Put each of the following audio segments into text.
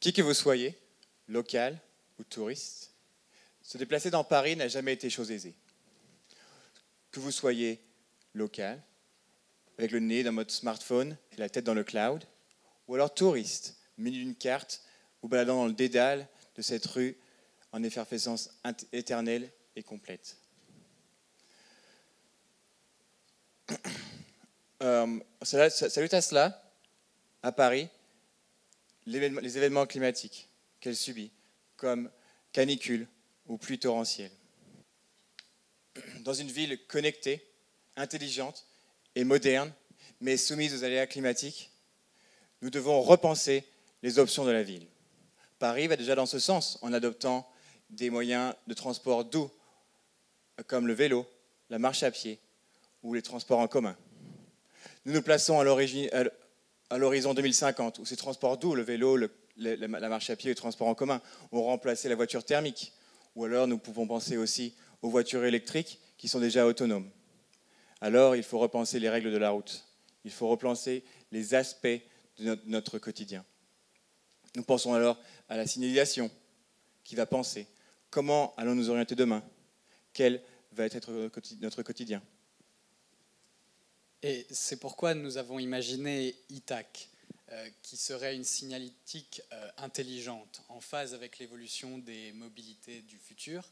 Qui que vous soyez, local ou touriste, se déplacer dans Paris n'a jamais été chose aisée. Que vous soyez local, avec le nez dans votre smartphone et la tête dans le cloud, ou alors touriste, muni d'une carte, ou baladant dans le dédale de cette rue en effervescence éternelle et complète. Salut à cela, à Paris, les événements climatiques qu'elle subit, comme canicule ou pluie torrentielle. Dans une ville connectée, intelligente et moderne, mais soumise aux aléas climatiques, nous devons repenser les options de la ville. Paris va déjà dans ce sens en adoptant des moyens de transport doux, comme le vélo, la marche à pied ou les transports en commun. Nous nous plaçons à l'horizon 2050, où ces transports doux, le vélo, la marche à pied et le transport en commun, ont remplacé la voiture thermique. Ou alors nous pouvons penser aussi aux voitures électriques qui sont déjà autonomes. Alors il faut repenser les règles de la route. Il faut repenser les aspects de notre quotidien. Nous pensons alors à la signalisation qui va penser comment allons nous orienter demain, quel va être notre quotidien. Et c'est pourquoi nous avons imaginé ITAC, qui serait une signalétique intelligente, en phase avec l'évolution des mobilités du futur,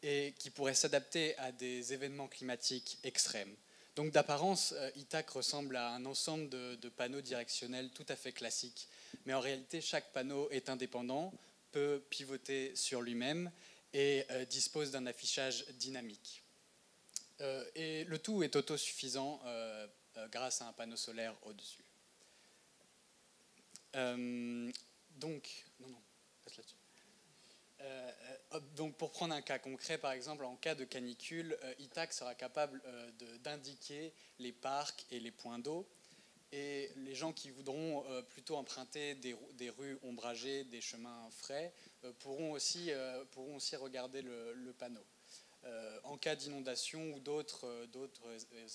et qui pourrait s'adapter à des événements climatiques extrêmes. Donc d'apparence, ITAC ressemble à un ensemble de panneaux directionnels tout à fait classiques, mais en réalité, chaque panneau est indépendant, peut pivoter sur lui-même et dispose d'un affichage dynamique. Et le tout est autosuffisant grâce à un panneau solaire au-dessus. Donc, pour prendre un cas concret, par exemple, en cas de canicule, ITAC sera capable d'indiquer les parcs et les points d'eau. Et les gens qui voudront plutôt emprunter des rues ombragées, des chemins frais, pourront aussi regarder le panneau. En cas d'inondation ou d'autres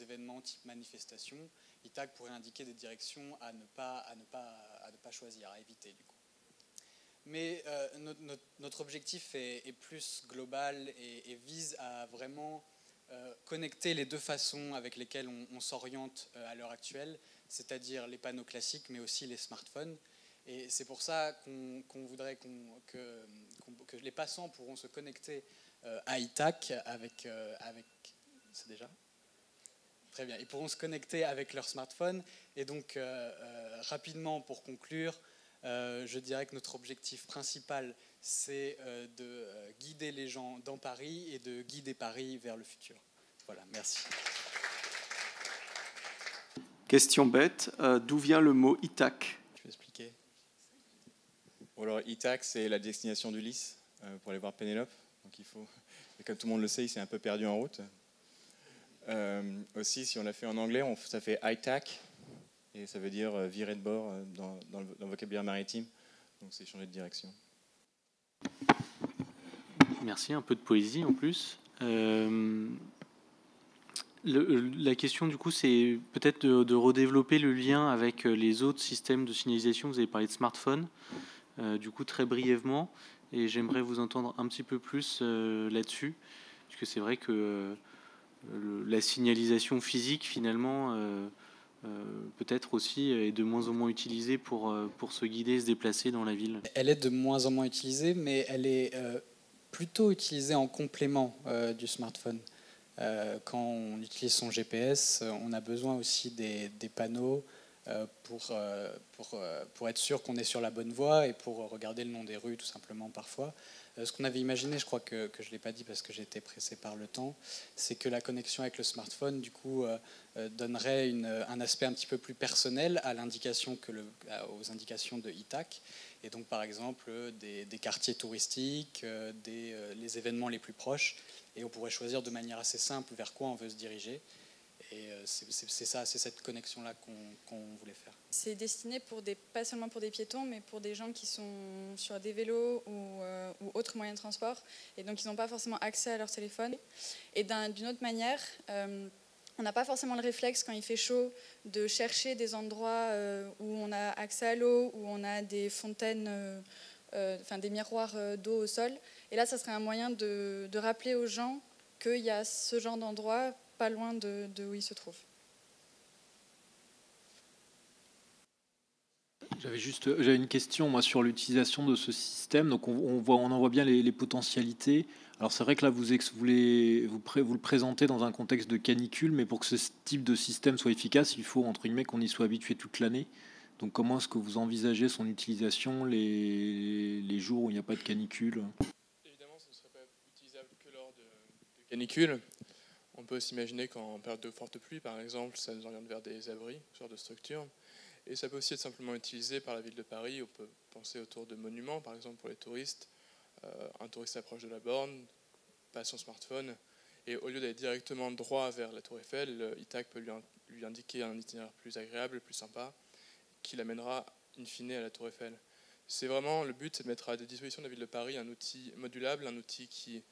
événements type manifestation, ITAC pourrait indiquer des directions à ne pas choisir, à éviter du coup. Mais notre objectif est plus global et vise à vraiment connecter les deux façons avec lesquelles on s'oriente à l'heure actuelle, c'est-à-dire les panneaux classiques, mais aussi les smartphones. Et c'est pour ça qu'on voudrait que les passants pourront se connecter à ITAC avec c'est déjà très bien. Ils pourront se connecter avec leur smartphone. Et donc, rapidement, pour conclure, je dirais que notre objectif principal, c'est de guider les gens dans Paris et de guider Paris vers le futur. Voilà, merci. Question bête, d'où vient le mot ITAC? Je vais expliquer. Bon, alors, ITAC, c'est la destination d'Ulysse pour aller voir Pénélope. Donc il faut, et comme tout le monde le sait, il s'est un peu perdu en route. Aussi, si on l'a fait en anglais, ça fait ITAC, et ça veut dire virer de bord dans le vocabulaire maritime. Donc c'est changer de direction. Merci, un peu de poésie en plus. La question du coup, c'est peut-être de redévelopper le lien avec les autres systèmes de signalisation. Vous avez parlé de smartphone, du coup très brièvement, et j'aimerais vous entendre un petit peu plus là-dessus, parce que c'est vrai que la signalisation physique finalement peut-être aussi est de moins en moins utilisée pour se guider, se déplacer dans la ville. Elle est de moins en moins utilisée, mais elle est plutôt utilisée en complément du smartphone. Quand on utilise son GPS, on a besoin aussi des panneaux pour être sûr qu'on est sur la bonne voie et pour regarder le nom des rues tout simplement parfois. Ce qu'on avait imaginé, je crois que je ne l'ai pas dit parce que j'étais pressé par le temps, c'est que la connexion avec le smartphone du coup donnerait un aspect un petit peu plus personnel à l'indication aux indications de ITAC. Et donc par exemple des quartiers touristiques, les événements les plus proches. Et on pourrait choisir de manière assez simple vers quoi on veut se diriger. Et c'est cette connexion-là qu'on voulait faire. C'est destiné pas seulement pour des piétons, mais pour des gens qui sont sur des vélos ou autres moyens de transport. Et donc, ils n'ont pas forcément accès à leur téléphone. Et d'une autre manière, on n'a pas forcément le réflexe quand il fait chaud de chercher des endroits où on a accès à l'eau, où on a des fontaines, des miroirs d'eau au sol. Et là, ça serait un moyen de rappeler aux gens qu'il y a ce genre d'endroit pas loin de où ils se trouvent. J'avais une question moi sur l'utilisation de ce système. Donc on en voit bien les potentialités. Alors c'est vrai que là vous le présentez dans un contexte de canicule, mais pour que ce type de système soit efficace, il faut entre guillemets qu'on y soit habitué toute l'année. Donc comment est-ce que vous envisagez son utilisation les jours où il n'y a pas de canicule? Évidemment, ce ne serait pas utilisable que lors de canicule. On peut s'imaginer qu'en période de forte pluie, par exemple, ça nous oriente vers des abris, ce genre de structure. Et ça peut aussi être simplement utilisé par la ville de Paris. On peut penser autour de monuments, par exemple pour les touristes. Un touriste approche de la borne, passe son smartphone, et au lieu d'aller directement droit vers la tour Eiffel, ITAC peut lui indiquer un itinéraire plus agréable, plus sympa, qui l'amènera in fine à la tour Eiffel. C'est vraiment le but, c'est de mettre à la disposition de la ville de Paris un outil modulable, un outil qui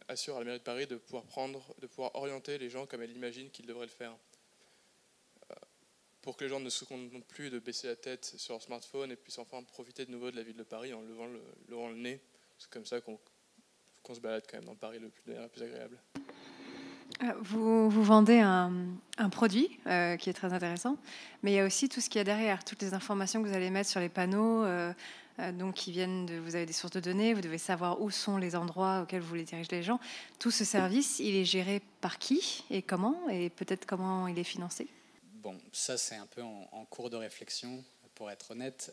assure à la mairie de Paris de pouvoir orienter les gens comme elle imagine qu'ils devraient le faire. Pour que les gens ne se contentent plus de baisser la tête sur leur smartphone et puissent enfin profiter de nouveau de la ville de Paris en levant le nez. C'est comme ça qu'on se balade quand même dans Paris de manière la plus agréable. Vous vendez un produit qui est très intéressant, mais il y a aussi tout ce qu'il y a derrière, toutes les informations que vous allez mettre sur les panneaux, donc qui viennent vous avez des sources de données, vous devez savoir où sont les endroits auxquels vous voulez diriger les gens. Tout ce service, il est géré par qui et comment, et peut-être comment il est financé? Bon, ça c'est un peu en cours de réflexion, pour être honnête.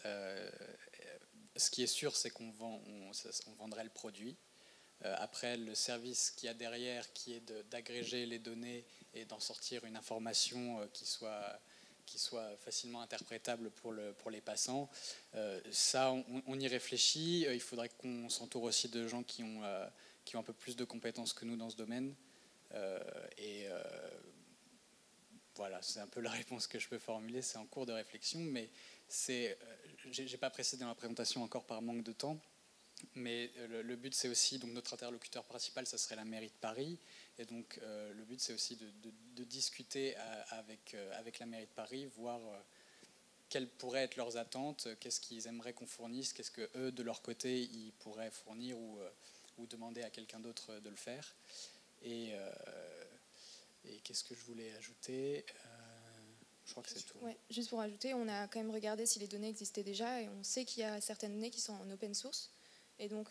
Ce qui est sûr, c'est qu'on vendrait le produit. Après, le service qu'il y a derrière, qui est d'agréger les données et d'en sortir une information qui soit facilement interprétable pour les passants, ça, on y réfléchit. Il faudrait qu'on s'entoure aussi de gens qui ont un peu plus de compétences que nous dans ce domaine. Voilà, c'est un peu la réponse que je peux formuler. C'est en cours de réflexion, mais j'ai pas précédé dans la présentation encore par manque de temps. Mais le but, c'est aussi, donc notre interlocuteur principal, ça serait la mairie de Paris. Et donc le but, c'est aussi de discuter avec la mairie de Paris, voir quelles pourraient être leurs attentes, qu'est-ce qu'ils aimeraient qu'on fournisse, qu'est-ce que eux, de leur côté, ils pourraient fournir ou demander à quelqu'un d'autre de le faire. Et qu'est-ce que je voulais ajouter? Je crois que c'est tout. Ouais, juste pour ajouter, on a quand même regardé si les données existaient déjà et on sait qu'il y a certaines données qui sont en open source. Et donc,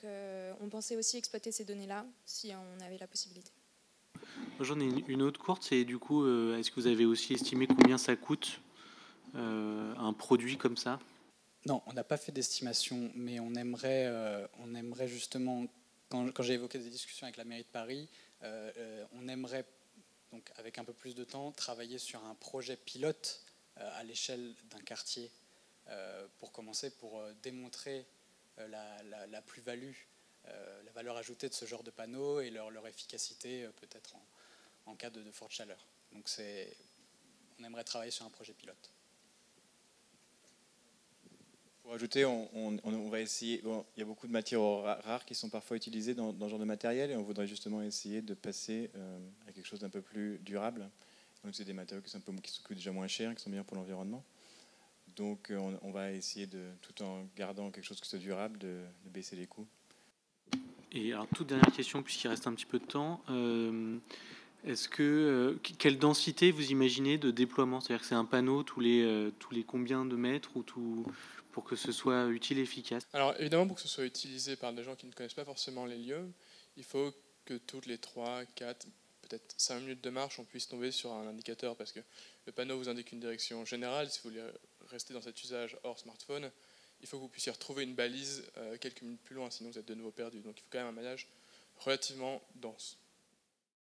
on pensait aussi exploiter ces données-là si on avait la possibilité. J'en ai une autre courte, c'est du coup, est-ce que vous avez aussi estimé combien ça coûte un produit comme ça? Non, on n'a pas fait d'estimation, mais on aimerait justement, quand j'ai évoqué des discussions avec la mairie de Paris, on aimerait, donc avec un peu plus de temps, travailler sur un projet pilote à l'échelle d'un quartier pour commencer, pour démontrer la plus-value, la valeur ajoutée de ce genre de panneaux et leur efficacité peut-être en cas de forte chaleur. Donc on aimerait travailler sur un projet pilote. Pour ajouter, on va essayer. Bon, il y a beaucoup de matières rares qui sont parfois utilisées dans ce genre de matériel et on voudrait justement essayer de passer à quelque chose d'un peu plus durable. Donc c'est des matériaux qui coûtent déjà moins cher, qui sont meilleurs pour l'environnement. Donc on va essayer tout en gardant quelque chose qui soit durable, de baisser les coûts. Et alors toute dernière question puisqu'il reste un petit peu de temps. Quelle densité vous imaginez de déploiement? C'est-à-dire que c'est un panneau tous les combien de mètres ou pour que ce soit utile et efficace? Alors évidemment, pour que ce soit utilisé par des gens qui ne connaissent pas forcément les lieux, il faut que toutes les 3, 4, peut-être 5 minutes de marche, on puisse tomber sur un indicateur parce que le panneau vous indique une direction générale. Si vous voulez rester dans cet usage hors smartphone, il faut que vous puissiez retrouver une balise quelques minutes plus loin, sinon vous êtes de nouveau perdu. Donc il faut quand même un maillage relativement dense.